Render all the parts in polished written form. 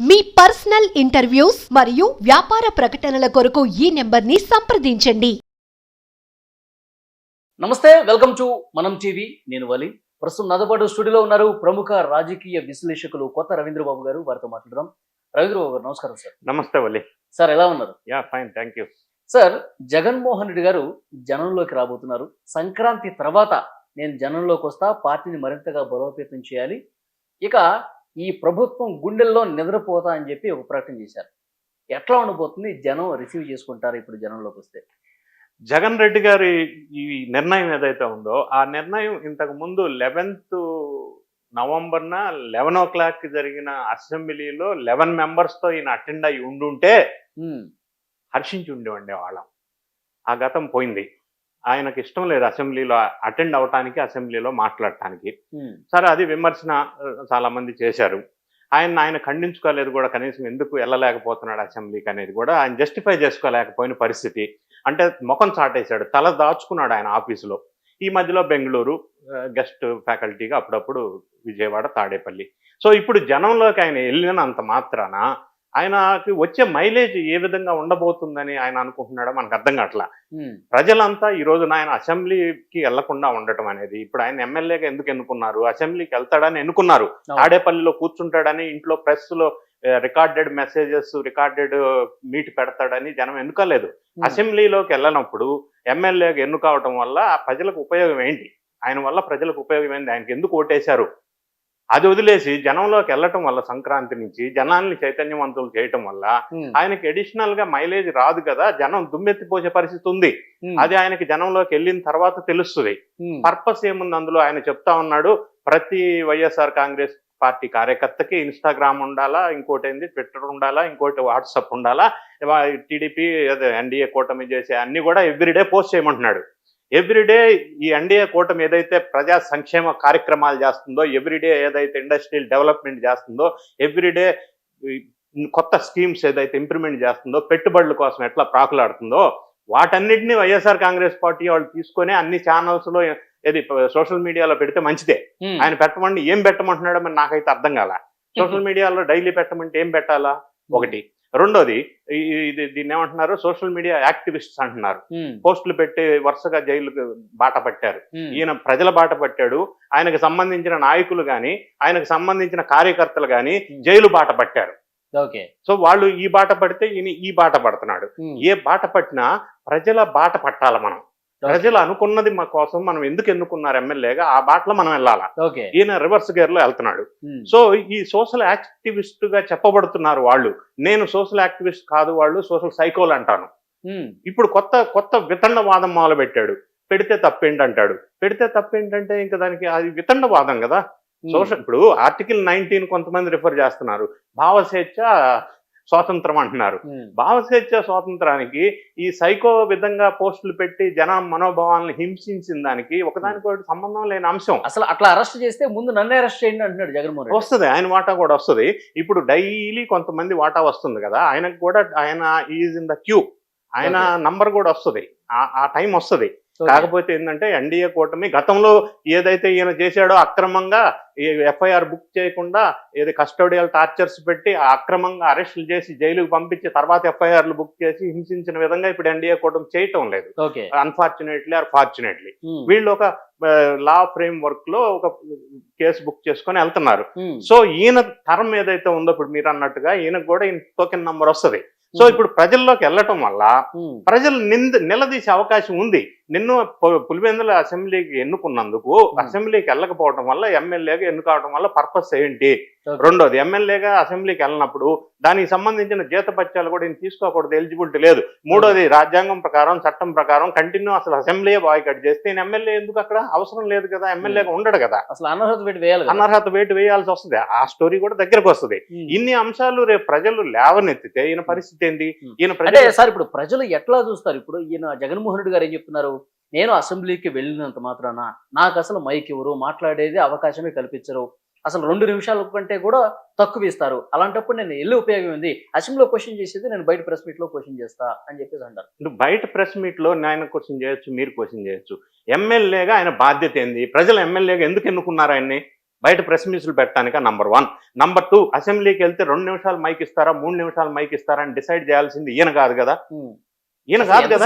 మీ personal interviews మరియు వ్యాపార ప్రకటనల కొరకు ఈ నెంబర్ని సంప్రదించండి. నమస్తే, వెల్కమ్ టు మనం టీవీ. నేను వలి. ప్రస్తుతం నాతో పాటు స్టూడియోలో ఉన్నారు ప్రముఖ రాజకీయ విశ్లేషకులు కొత్త రవీంద్రబాబు గారు. వారితో మాట్లాడదాం. రవీంద్రబాబు గారు నమస్కారం సార్. నమస్తే వలి. సార్ ఎలా ఉన్నారు? Fine, thank you. Sir, Jaganmohan Reddy గారు జనంలోకి రాబోతున్నారు. సంక్రాంతి తర్వాత నేను జనంలోకి వస్తా, పార్టీని మరింతగా బలోపేతం చేయాలి, ఇక ఈ ప్రభుత్వం గుండెల్లో నిద్రపోతా అని చెప్పి ఒక ప్రకటన చేశారు. ఎట్లా ఉండబోతుంది? జనం రిసీవ్ చేసుకుంటారు ఇప్పుడు జనంలోకి వస్తే? జగన్ రెడ్డి గారి ఈ నిర్ణయం ఏదైతే ఉందో ఆ నిర్ణయం ఇంతకు ముందు 11th నవంబర్న 11 జరిగిన అసెంబ్లీలో 11 మెంబర్స్తో ఈయన అటెండ్ అయి ఉండుంటే హర్షించి ఉండేవండి వాళ్ళం. ఆ గతం పోయింది. ఆయనకి ఇష్టం లేదు అసెంబ్లీలో అటెండ్ అవటానికి, అసెంబ్లీలో మాట్లాడటానికి. సరే, అది విమర్శన చాలా మంది చేశారు. ఆయన ఖండించుకోలేదు కూడా, కనీసం ఎందుకు వెళ్ళలేకపోతున్నాడు అసెంబ్లీకి అనేది కూడా ఆయన జస్టిఫై చేసుకోలేకపోయిన పరిస్థితి. అంటే ముఖం చాటేశాడు, తల దాచుకున్నాడు ఆయన ఆఫీసులో. ఈ మధ్యలో బెంగళూరు గెస్ట్ ఫ్యాకల్టీగా, అప్పుడప్పుడు విజయవాడ, తాడేపల్లి. సో ఇప్పుడు జనంలోకి ఆయన వెళ్ళినంత మాత్రాన ఆయనకి వచ్చే మైలేజ్ ఏ విధంగా ఉండబోతుందని ఆయన అనుకుంటున్నాడో మనకు అర్థం కావట్లా. ప్రజలంతా ఈ రోజున ఆయన అసెంబ్లీకి వెళ్లకుండా ఉండటం అనేది, ఇప్పుడు ఆయన ఎమ్మెల్యేగా ఎందుకు ఎన్నుకున్నారు? అసెంబ్లీకి వెళ్తాడని ఎన్నుకున్నారు. తాడేపల్లిలో కూర్చుంటాడని, ఇంట్లో ప్రెస్లో రికార్డెడ్ మెసేజెస్, రికార్డెడ్ మీట్ పెడతాడని జనం ఎన్నుకోలేదు. అసెంబ్లీలోకి వెళ్ళినప్పుడు ఎమ్మెల్యేగా ఎన్నుకోవటం వల్ల ప్రజలకు ఉపయోగం ఏంటి? ఆయన వల్ల ప్రజలకు ఉపయోగం ఏంటి? ఆయనకి ఎందుకు ఓటేశారు? అది వదిలేసి జనంలోకి వెళ్ళటం వల్ల, సంక్రాంతి నుంచి జనాల్ని చైతన్యవంతులు చేయటం వల్ల ఆయనకి అడిషనల్ గా మైలేజ్ రాదు కదా. జనం దుమ్మెత్తిపోసే పరిస్థితి ఉంది. అది ఆయనకి జనంలోకి వెళ్ళిన తర్వాత తెలుస్తుంది. పర్పస్ ఏముంది అందులో? ఆయన చెప్తా ఉన్నాడు, ప్రతి వైఎస్ఆర్ కాంగ్రెస్ పార్టీ కార్యకర్తకి ఇన్స్టాగ్రామ్ ఉండాలా, ఇంకోటి ఏంది ట్విట్టర్ ఉండాలా, ఇంకోటి వాట్సాప్ ఉండాలా, టీడీపీ ఎన్డీఏ కూటమి చేసే అన్ని కూడా ఎవ్రీడే పోస్ట్ చేయమంటున్నాడు. ఎవ్రీడే ఈ ఎన్డీఏ కూటమి ఏదైతే ప్రజా సంక్షేమ కార్యక్రమాలు చేస్తుందో, ఎవ్రీడే ఏదైతే ఇండస్ట్రియల్ డెవలప్మెంట్ చేస్తుందో, ఎవ్రీడే కొత్త స్కీమ్స్ ఏదైతే ఇంప్లిమెంట్ చేస్తుందో, పెట్టుబడుల కోసం ఎట్లా ప్రాకులాడుతుందో, వాటన్నిటిని వైఎస్ఆర్ కాంగ్రెస్ పార్టీ వాళ్ళు తీసుకొని అన్ని ఛానల్స్లో ఏది సోషల్ మీడియాలో పెడితే మంచిదే. ఆయన పెట్టమండి, ఏం పెట్టమంటున్నాడో మరి నాకైతే అర్థం కాల. సోషల్ మీడియాలో డైలీ పెట్టమంటే ఏం పెట్టాలా? ఒకటి. రెండోది, దీన్ని ఏమంటున్నారు, సోషల్ మీడియా యాక్టివిస్ట్స్ అంటున్నారు. పోస్టులు పెట్టి వరుసగా జైలుకు బాట పట్టారు. ఈయన ప్రజల బాట పట్టాడు. ఆయనకు సంబంధించిన నాయకులు గాని, ఆయనకు సంబంధించిన కార్యకర్తలు గాని జైలు బాట పట్టారు. సో వాళ్ళు ఈ బాట పడితే ఈయన ఈ బాట పడుతున్నాడు. ఏ బాట పట్టినా ప్రజల బాట పట్టాల మనం. ప్రజలు అనుకున్నది మా కోసం మనం ఎందుకు ఎన్నుకున్నారు ఎమ్మెల్యేగా, ఆ బాటలో మనం వెళ్ళాలా. ఈయన రివర్స్ గేర్ లో వెళ్తున్నాడు. సో ఈ సోషల్ యాక్టివిస్ట్ గా చెప్పబడుతున్నారు వాళ్ళు. నేను సోషల్ యాక్టివిస్ట్ కాదు, వాళ్ళు సోషల్ సైకోలు అంటాను. ఇప్పుడు కొత్త వితండవాదం మొదలు పెట్టాడు. పెడితే తప్పేంటంటాడు. పెడితే తప్పేంటంటే ఇంకా దానికి అది వితండవాదం కదా. ఇప్పుడు ఆర్టికల్ 19 కొంతమంది రిఫర్ చేస్తున్నారు. భావస్వేచ్ఛ స్వాతంత్రం అంటున్నారు. భావస్వేచ్ఛ స్వాతంత్రానికి ఈ సైకో విధంగా పోస్టులు పెట్టి జన మనోభావాలను హింసించిన దానికి ఒకదానికొకటి సంబంధం లేని అంశం. అసలు అట్లా అరెస్ట్ చేస్తే ముందు నన్ను అరెస్ట్ చేయండి అంటున్నాడు జగన్మోహన్ రెడ్డి. వస్తుంది, ఆయన వాటా కూడా వస్తుంది. ఇప్పుడు డైలీ కొంతమంది వాటా వస్తుంది కదా, ఆయనకు కూడా ఆయన ఈజ్ ఇన్ ద క్యూ, ఆయన నంబర్ కూడా వస్తుంది, ఆ టైం వస్తుంది. కాకపోతే ఏంటంటే ఎన్డీఏ కూటమి గతంలో ఏదైతే ఈయన చేశాడో అక్రమంగా ఎఫ్ఐఆర్ బుక్ చేయకుండా, ఏది కస్టోడియల్ టార్చర్స్ పెట్టి అక్రమంగా అరెస్టులు చేసి జైలుకు పంపించి తర్వాత ఎఫ్ఐఆర్లు బుక్ చేసి హింసించిన విధంగా ఇప్పుడు ఎన్డీఏ కూటమి చేయటం లేదు. అన్ఫార్చునేట్లీ ఆర్ ఫార్చునేట్లీ వీళ్ళు ఒక లా ఫ్రేమ్ వర్క్ లో ఒక కేసు బుక్ చేసుకొని వెళ్తున్నారు. సో ఈయన టర్మ్ ఏదైతే ఉందో ఇప్పుడు మీరు అన్నట్టుగా ఈయనకు కూడా ఈయన టోకెన్ నంబర్ వస్తుంది. సో ఇప్పుడు ప్రజల్లోకి వెళ్ళటం వల్ల ప్రజలు నిలదీసే అవకాశం ఉంది. నిన్ను పులివెందుల అసెంబ్లీకి ఎన్నుకున్నందుకు అసెంబ్లీకి వెళ్ళకపోవడం వల్ల, ఎమ్మెల్యేగా ఎన్నుకోవడం వల్ల పర్పస్ ఏంటి? రెండోది, ఎమ్మెల్యేగా అసెంబ్లీకి వెళ్ళినప్పుడు దానికి సంబంధించిన జీతపత్యాలు కూడా ఈయన తీసుకోకూడదు, ఎలిజిబిలిటీ లేదు. మూడోది, రాజ్యాంగం ప్రకారం, చట్టం ప్రకారం కంటిన్యూ అసలు అసెంబ్లీ బాయ్కట్ చేస్తే ఈయన ఎమ్మెల్యే ఎందుకు అక్కడ? అవసరం లేదు కదా, ఎమ్మెల్యేగా ఉండడు కదా. అసలు అనర్హత వేటు వేయాల్సి వస్తుంది. ఆ స్టోరీ కూడా దగ్గరకు వస్తుంది. ఇన్ని అంశాలు రేపు ప్రజలు లేవనెత్తితే ఈయన పరిస్థితి ఏంటి? ఈయన సార్ ఇప్పుడు ప్రజలు ఎట్లా చూస్తారు? ఇప్పుడు ఈయన జగన్మోహన్ రెడ్డి గారు ఏం చెప్తున్నారు, నేను అసెంబ్లీకి వెళ్ళినంత మాత్రాన నాకు అసలు మైక్ ఎవరు, మాట్లాడేది అవకాశమే కల్పించరు, అసలు 2 నిమిషాల కంటే కూడా తక్కువ ఇస్తారు, అలాంటప్పుడు నేను వెళ్ళి ఉపయోగం ఉంది, అసెంబ్లీలో క్వశ్చన్ చేసేది నేను బయట ప్రెస్ మీట్ లో క్వశ్చన్ చేస్తా అని చెప్పేసి అంటారు. బయట ప్రెస్ మీట్ లో ఆయన క్వశ్చన్ చేయొచ్చు, మీరు క్వశ్చన్ చేయొచ్చు. ఎమ్మెల్యేగా ఆయన బాధ్యత ఏంది? ప్రజలు ఎమ్మెల్యేగా ఎందుకు ఎన్నుకున్నారు ఆయన్ని? బయట ప్రెస్ మీట్లు పెట్టడానిక నంబర్ 1. నంబర్ 2, అసెంబ్లీకి వెళ్తే 2 నిమిషాలు మైక్ ఇస్తారా 3 నిమిషాలు మైక్ ఇస్తారా అని డిసైడ్ చేయాల్సింది ఈయన కాదు కదా. ఈయన కాదు కదా.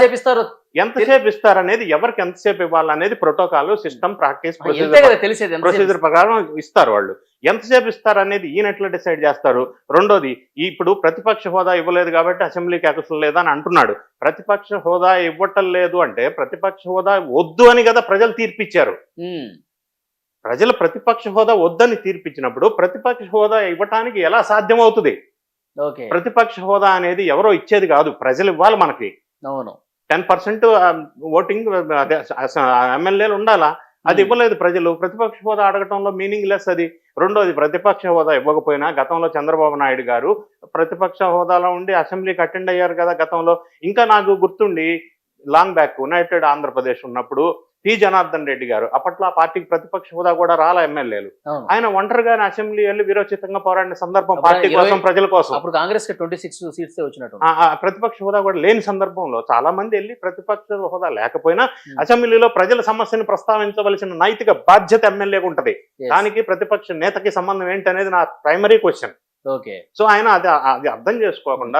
ఎంతసేపు ఇస్తారనేది, ఎవరికి ఎంతసేపు ఇవ్వాలనేది ప్రోటోకాల్, సిస్టమ్, ప్రాక్టీస్, ప్రొసీజర్ ప్రకారం ఇస్తారు వాళ్ళు. ఎంతసేపు ఇస్తారనేది ఈయన ఎట్లా డిసైడ్ చేస్తారు? రెండోది, ఇప్పుడు ప్రతిపక్ష హోదా ఇవ్వలేదు కాబట్టి అసెంబ్లీకి ఎక్కడం లేదని అంటున్నాడు. ప్రతిపక్ష హోదా ఇవ్వటం లేదు అంటే ప్రతిపక్ష హోదా వద్దు అని కదా ప్రజలు తీర్పిచ్చారు. ప్రజలు ప్రతిపక్ష హోదా వద్దని తీర్పిచ్చినప్పుడు ప్రతిపక్ష హోదా ఇవ్వటానికి ఎలా సాధ్యమవుతుంది? ప్రతిపక్ష హోదా అనేది ఎవరో ఇచ్చేది కాదు, ప్రజలు ఇవ్వాలి మనకి. 10% ఓటింగ్ ఎమ్మెల్యేలు ఉండాలా, అది ఇవ్వలేదు ప్రజలు. ప్రతిపక్ష హోదా అడగటంలో మీనింగ్ లెస్ అది. రెండోది, ప్రతిపక్ష హోదా ఇవ్వకపోయినా గతంలో చంద్రబాబు నాయుడు గారు ప్రతిపక్ష హోదాలో ఉండి అసెంబ్లీకి అటెండ్ అయ్యారు కదా గతంలో. ఇంకా నాకు గుర్తుండి లాంగ్ బ్యాక్ యునైటెడ్ ఆంధ్రప్రదేశ్ ఉన్నప్పుడు పి జనార్దన్ రెడ్డి గారు, అప్పట్లో ఆ పార్టీకి ప్రతిపక్ష హోదా కూడా రాలా ఎమ్మెల్యేలు, ఆయన ఒంటరిగానే అసెంబ్లీ వెళ్ళి వీరోచితంగా పోరాడిన సందర్భం, పార్టీ కోసం, ప్రజల కోసం. అప్పుడు కాంగ్రెస్ 26 సీట్స్ వచ్చినట్టు. ప్రతిపక్ష హోదా కూడా లేని సందర్భంలో చాలా మంది వెళ్ళి ప్రతిపక్ష హోదా లేకపోయినా అసెంబ్లీలో ప్రజల సమస్యను ప్రస్తావించవలసిన నైతిక బాధ్యత ఎమ్మెల్యేగా ఉంటది. దానికి ప్రతిపక్ష నేతకి సంబంధం ఏంటనేది నా ప్రైమరీ క్వశ్చన్. సో ఆయన అది అర్థం చేసుకోకుండా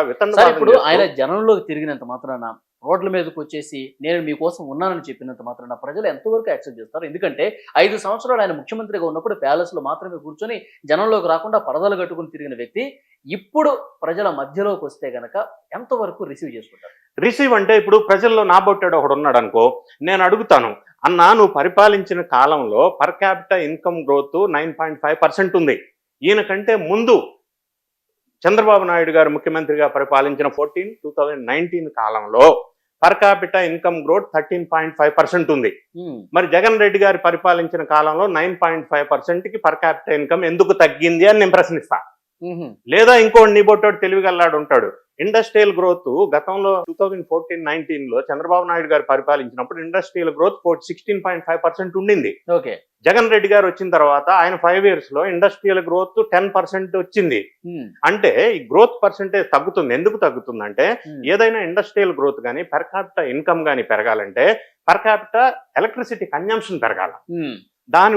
ఇప్పుడు ఆయన జనంలోకి తిరిగినంత మాత్రాన, రోడ్ల మీదకి వచ్చేసి నేను మీకోసం ఉన్నానని చెప్పినంత మాత్రాన ప్రజలు ఎంతవరకు యాక్సెప్ట్ చేస్తారు? ఎందుకంటే 5 సంవత్సరాలు ఆయన ముఖ్యమంత్రిగా ఉన్నప్పుడు ప్యాలెస్ లో మాత్రమే కూర్చొని జనంలోకి రాకుండా పరదలు కట్టుకుని తిరిగిన వ్యక్తి ఇప్పుడు ప్రజల మధ్యలోకి వస్తే గనక ఎంతవరకు రిసీవ్ చేసుకుంటారు? రిసీవ్ అంటే ఇప్పుడు ప్రజల్లో నాబొట్టాడు ఒకడు ఉన్నాడు అనుకో, నేను అడుగుతాను, అన్నా నువ్వు పరిపాలించిన కాలంలో పర్ క్యాపిటల్ ఇన్కమ్ గ్రోత్ 9.5% ఉంది. ఈయన కంటే ముందు చంద్రబాబు నాయుడు గారు ముఖ్యమంత్రిగా పరిపాలించిన 2019 కాలంలో పర్ క్యాపిటల్ ఇన్కమ్ గ్రోత్ 13.5% ఉంది. మరి జగన్ రెడ్డి గారు పరిపాలించిన కాలంలో 9.5% కి పర్ క్యాపిటల్ ఇన్కమ్ ఎందుకు తగ్గింది అని నేను ప్రశ్నిస్తా. లేదా ఇంకోటి నీబొట్టోడు తెలివిగల్లాడు ఉంటాడు, ఇండస్ట్రియల్ గ్రోత్ గతంలో 2014-19లో చంద్రబాబు నాయుడు గారు పరిపాలించినప్పుడు ఇండస్ట్రియల్ గ్రోత్ 16.5% ఉండింది. జగన్ రెడ్డి గారు వచ్చిన తర్వాత ఆయన 5 years లో ఇండస్ట్రియల్ గ్రోత్ 10% వచ్చింది. అంటే ఈ గ్రోత్ పర్సెంటేజ్ తగ్గుతుంది. ఎందుకు తగ్గుతుందంటే ఏదైనా ఇండస్ట్రియల్ గ్రోత్ కానీ పర్ క్యాపిటల్ ఇన్కమ్ కానీ పెరగాలంటే పర్ క్యాపిటల్ ఎలక్ట్రిసిటీ కన్జంప్షన్ పెరగాల. దాని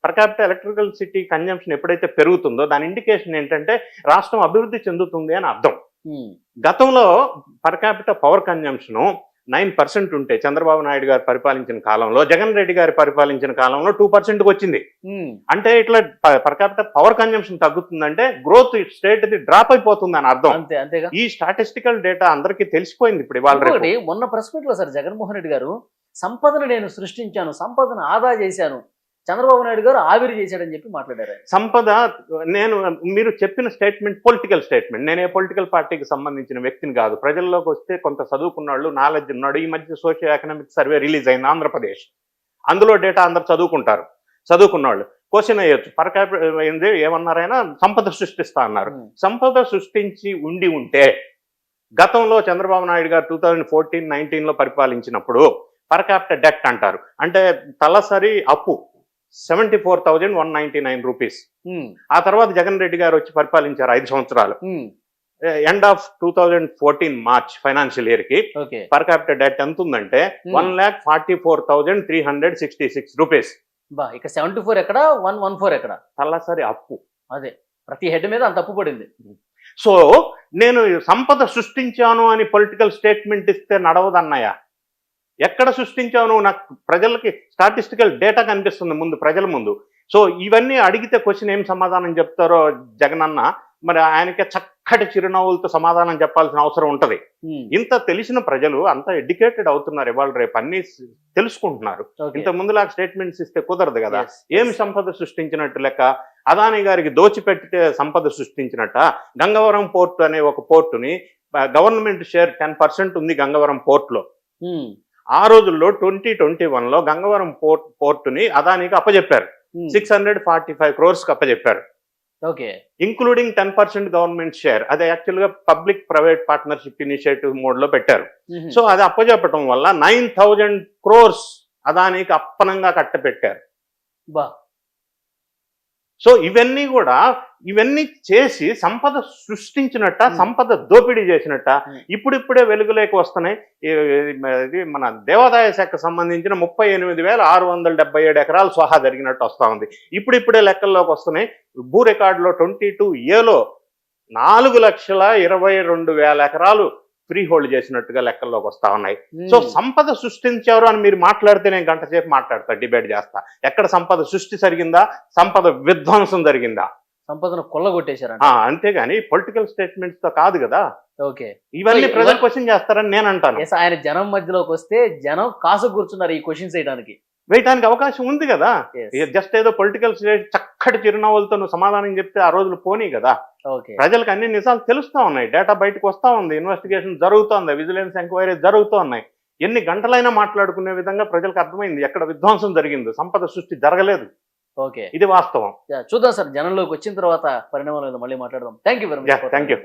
per capital electrical city consumption ఎప్పుడైతే పెరుగుతుందో దాని ఇండికేషన్ ఏంటంటే రాష్ట్రం అభివృద్ధి చెందుతుంది అని అర్థం. గతంలో పర్ క్యాపిటల్ పవర్ కన్జంప్షన్ 9% ఉంటే చంద్రబాబు నాయుడు గారు పరిపాలించిన కాలంలో, జగన్ రెడ్డి గారు పరిపాలించిన కాలంలో 2%కి వచ్చింది. అంటే ఇట్లా పర్ క్యాపిటల్ పవర్ కన్జంప్షన్ తగ్గుతుందంటే గ్రోత్ స్టేట్ డ్రాప్ అయిపోతుంది అని అర్థం. ఈ స్టాటిస్టికల్ డేటా అందరికీ తెలిసిపోయింది. ఇప్పుడు ఇవాళ మొన్న ప్రెస్ మీట్ లో సార్ జగన్మోహన్ రెడ్డి గారు సంపదను నేను సృష్టించాను, సంపదను ఆదా చేశాను, చంద్రబాబు నాయుడు గారు ఆవిరి చేశాడని చెప్పి మాట్లాడారు. సంపద, మీరు చెప్పిన స్టేట్మెంట్ పొలిటికల్ స్టేట్మెంట్. నేను ఏ పొలిటికల్ పార్టీకి సంబంధించిన వ్యక్తిని కాదు. ప్రజల్లోకి వస్తే కొంత చదువుకున్న వాళ్ళు, నాలెడ్జ్ ఉన్నాడు. ఈ మధ్య సోషియో ఎకనామిక్ సర్వే రిలీజ్ అయింది ఆంధ్రప్రదేశ్. అందులో డేటా అందరు చదువుకుంటారు. చదువుకున్న వాళ్ళు క్వశ్చన్ అయ్యొచ్చు, పర్ క్యాపిటల్ ఏమన్నారైనా సంపద సృష్టిస్తా అన్నారు. సంపద సృష్టించి ఉంటే గతంలో చంద్రబాబు నాయుడు గారు 2014-19లో పరిపాలించినప్పుడు పర్ క్యాపిటల్ డెట్ అంటారు, అంటే తలసరి అప్పు 74,199 రూపీస్. ఆ తర్వాత జగన్ రెడ్డి గారు వచ్చి పరిపాలించారు 5 సంవత్సరాలు. End of 2014 March financial year కి పర్ క్యాపిటల్ డెట్ ఎంత ఉందంటే 1,44,366 రూపీస్. ఇక 74 ఎక్కడ, 114 ఎక్కడ? తలసరి అప్పు. అదే ప్రతి హెడ్ మీద అంత అప్పు పడింది. సో నేను సంపద సృష్టించాను అని పొలిటికల్ స్టేట్మెంట్ ఇస్తే నడవదన్నయ్య. ఎక్కడ సృష్టించావు నువ్వు? నాకు ప్రజలకి స్టాటిస్టికల్ డేటా కనిపిస్తుంది ముందు, ప్రజల ముందు. సో ఇవన్నీ అడిగితే క్వశ్చన్ ఏం సమాధానం చెప్తారో జగన్ అన్న, మరి ఆయనకే చక్కటి చిరునవ్వులతో సమాధానం చెప్పాల్సిన అవసరం ఉంటది. ఇంత తెలిసిన ప్రజలు అంత ఎడ్యుకేటెడ్ అవుతున్నారు, ఇవాళ రేపు అన్ని తెలుసుకుంటున్నారు. ఇంత ముందులాగా స్టేట్మెంట్స్ ఇస్తే కుదరదు కదా. ఏమి సంపద సృష్టించినట్టు లెక్క? అదానీ గారికి దోచిపెట్టితే సంపద సృష్టించినట్ట. గంగవరం పోర్ట్ అనే ఒక పోర్టుని గవర్నమెంట్ షేర్ 10% ఉంది గంగవరం పోర్ట్లో. ఆ రోజుల్లో 2021లో గంగవరం పోర్టుని అదానికి అప్పచెప్పారు. 645 crores అప్పచెప్పారు. Including 10% government share. అది యాక్చువల్ గా public private partnership initiative mode లో పెట్టారు. సో అది అప్పచెప్పటం వల్ల 9,000 crores అదానికి అప్పనంగా కట్టపెట్టారు. సో ఇవన్నీ చేసి సంపద సృష్టించినట్ట, సంపద దోపిడీ చేసినట్ట. ఇప్పుడిప్పుడే వెలుగులోకి వస్తున్నాయి. ఇది మన దేవాదాయ శాఖకు సంబంధించిన 38,677 ఎకరాలు స్వాహా జరిగినట్టు వస్తా ఉంది. ఇప్పుడిప్పుడే లెక్కల్లోకి వస్తున్నాయి. భూ రికార్డులో 22A 4,22,000 ఎకరాలు ఫ్రీ హోల్డ్ చేసినట్టుగా లెక్కల్లోకి వస్తా ఉన్నాయి. సో సంపద సృష్టించారు అని మీరు మాట్లాడితే నేను గంట సేపు మాట్లాడతా, డిబేట్ చేస్తా. ఎక్కడ సంపద సృష్టి జరిగిందా, సంపద విధ్వంసం జరిగిందా? సంపదను కొల్లగొట్టేశారంట. అంతేగాని పొలిటికల్ స్టేట్మెంట్స్ తో కాదు కదా. ఓకే, ఇవన్నీ ప్రజలు క్వశ్చన్ చేస్తారని నేను అంటాను. ఆయన జనం మధ్యలోకి వస్తే జనం కాసు కూర్చున్నారు ఈ క్వశ్చన్స్ వేయడానికి అవకాశం ఉంది కదా. జస్ట్ ఏదో పొలిటికల్ చక్కటి చిరునవ్వులతో నువ్వు సమాధానం చెప్తే ఆ రోజులు పోనీ కదా. ప్రజలకు అన్ని నిజాలు తెలుస్తా ఉన్నాయి, డేటా బయటకు వస్తా ఉంది, ఇన్వెస్టిగేషన్ జరుగుతోంది, విజిలెన్స్ ఎంక్వైరీ జరుగుతూ ఉన్నాయి. ఎన్ని గంటలైనా మాట్లాడుకునే విధంగా ప్రజలకు అర్థమైంది ఎక్కడ విధ్వంసం జరిగిందో, సంపద సృష్టి జరగలేదు. ఓకే, ఇది వాస్తవం. చూద్దాం సార్, జనంలోకి వచ్చిన తర్వాత పరిణామాలు మళ్ళీ మాట్లాడదాం. Thank you very much. Thank you.